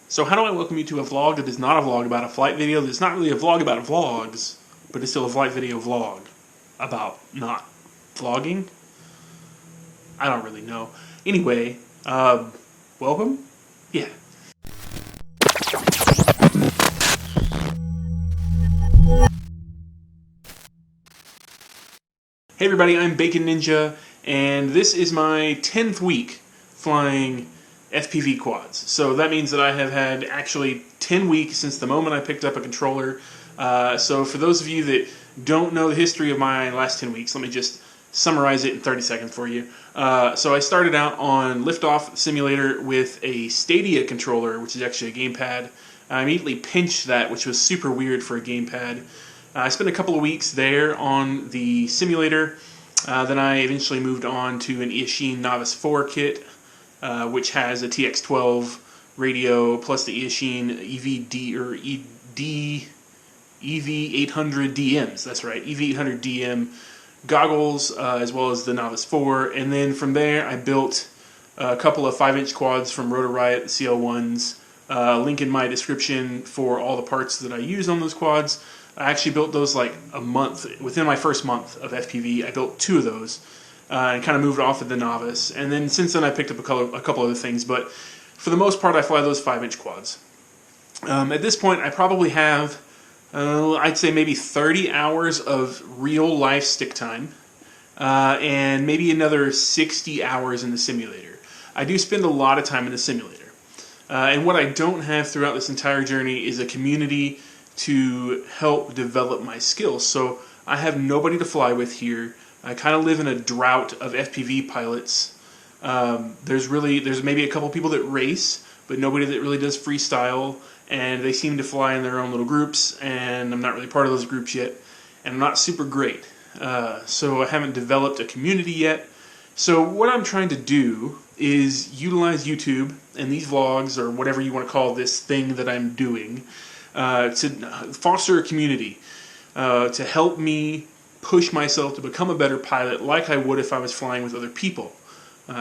So how do I welcome you to a vlog that is not a vlog about a flight video, that's not really a vlog about vlogs, but it's still a flight video vlog about not vlogging? I don't really know. Anyway, welcome? Yeah. Hey everybody, I'm Bacon Ninja, and this is my 10th week flying FPV quads. So that means that I have had actually 10 weeks since the moment I picked up a controller. So for those of you that don't know the history of my last 10 weeks, let me just summarize it in 30 seconds for you. So I started out on Liftoff Simulator with a Stadia controller, which is actually a gamepad. I immediately pinched that, which was super weird for a gamepad. I spent a couple of weeks there on the simulator. Then I eventually moved on to an Eachine Novice 4 kit, which has a TX12 radio plus the Eachine EV800 DMs. That's right, EV800 DM goggles, as well as the Novice 4. And then from there, I built a couple of 5-inch quads from Rotor Riot, CL1s. Link in my description for all the parts that I use on those quads. I actually built those like a month, within my first month of FPV. I built 2 of those and kind of moved off of the Novice. And then since then I picked up a couple other things, but for the most part I fly those 5-inch quads. At this point I probably have, I'd say maybe 30 hours of real life stick time and maybe another 60 hours in the simulator. I do spend a lot of time in the simulator. And what I don't have throughout this entire journey is a community to help develop my skills. So I have nobody to fly with here. I kind of live in a drought of FPV pilots. There's maybe a couple people that race, but nobody that really does freestyle, and they seem to fly in their own little groups, and I'm not really part of those groups yet, and I'm not super great. So I haven't developed a community yet. So what I'm trying to do is utilize YouTube and these vlogs, or whatever you want to call this thing that I'm doing, to foster a community, to help me push myself to become a better pilot like I would if I was flying with other people.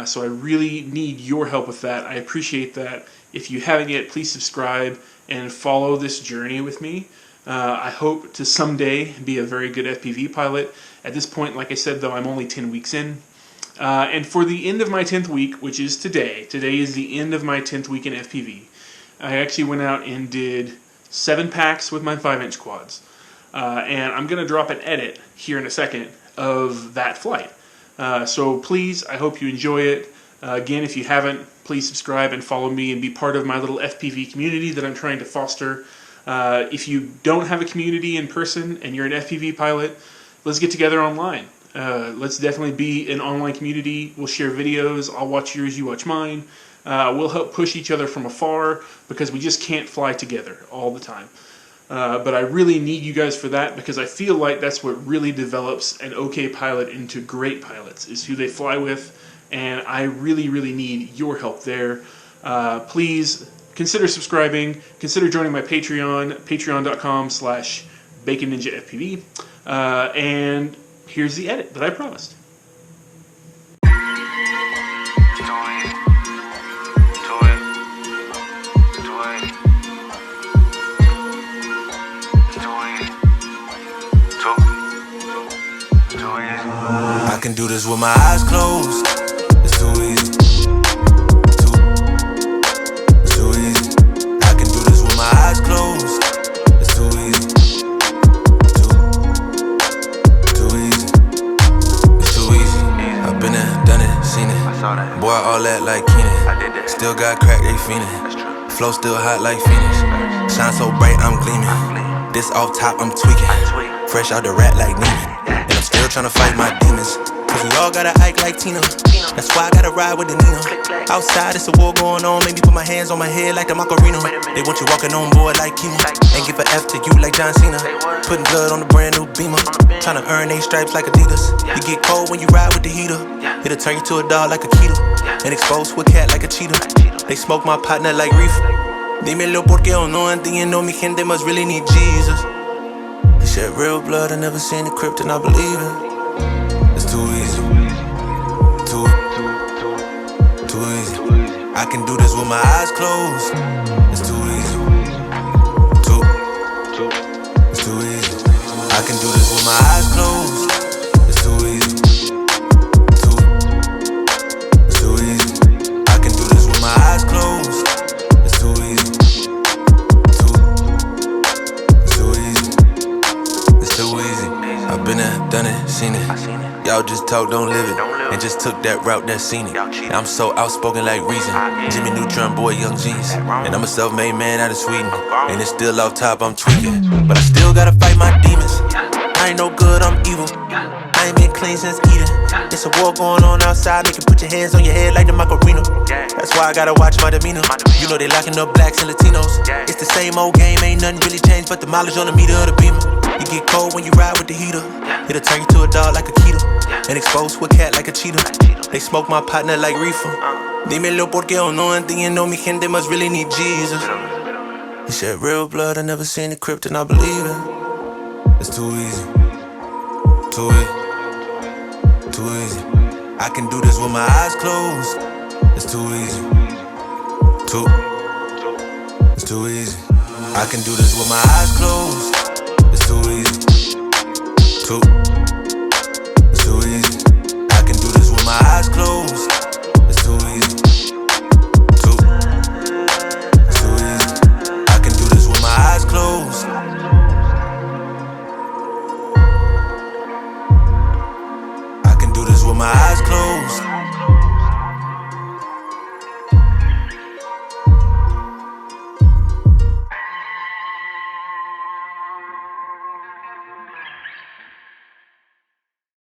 So I really need your help with that. I appreciate that. If you haven't yet, please subscribe and follow this journey with me. I hope to someday be a very good FPV pilot. At this point, like I said, though, I'm only 10 weeks in. And for the end of my 10th week, which is today is the end of my 10th week in FPV. I actually went out and did 7 packs with my 5-inch quads. And I'm going to drop an edit here in a second of that flight. So please, I hope you enjoy it. Again, if you haven't, please subscribe and follow me and be part of my little FPV community that I'm trying to foster. If you don't have a community in person and you're an FPV pilot, let's get together online. Let's definitely be an online community. We'll share videos. I'll watch yours, you watch mine. We'll help push each other from afar because we just can't fly together all the time. But I really need you guys for that because I feel like that's what really develops an okay pilot into great pilots, is who they fly with, and I really, really need your help there. Please consider subscribing, consider joining my Patreon, patreon.com/BaconNinjaFPV, and here's the edit that I promised. I can do this with my eyes closed. It's too easy. It's too easy. I can do this with my eyes closed. It's too easy. Too easy. It's too easy. I've been there, done it, seen it. Boy, all that like Keenan. Still got crack, they fiendin'. Flow still hot like Phoenix. Shine so bright, I'm gleaming. This off top, I'm tweaking. Fresh out the rat like Neiman. And I'm still tryna fight my demons. Cause we all gotta act like Tina. That's why I gotta ride with the Nina. Outside, it's a war going on. Maybe put my hands on my head like the Macarena. They want you walking on board like chemo. And give an F to you like John Cena. Putting blood on the brand new Beamer. Tryna earn 8 stripes like Adidas. You get cold when you ride with the heater. It'll turn you to a dog like a keto. And expose to a cat like a cheetah. They smoke my partner like reefer. Dímelo porque o no entiendo. Mi gente must really need Jesus. They shed real blood. I never seen the crypt and I believe it. It's too easy. Too easy. I can do this with my eyes closed. It's too Y'all just talk, don't live it. And just took that route, that seen it. I'm so outspoken like Reason. Jimmy Neutron, boy, young G's. And I'm a self-made man out of Sweden. And it's still off top, I'm tweaking. But I still gotta fight my demons. I ain't no good, I'm evil. I ain't been clean since Eden. It's a war going on outside, make you put your hands on your head like the Macarena. That's why I gotta watch my demeanor. You know they locking up blacks and Latinos. It's the same old game, ain't nothing really changed but the mileage on the meter of the beamer. You get cold when you ride with the heater. It'll turn you to a dog like a keto. And expose to a cat like a cheetah. They smoke my partner like reefer. Dímelo porque o no entiendo, mi gente must really need Jesus. He said real blood, I never seen the crypt and I believe it. It's too easy. Too easy. Too easy. I can do this with my eyes closed. It's too easy. It's too easy. I can do this with my eyes closed. It's too easy.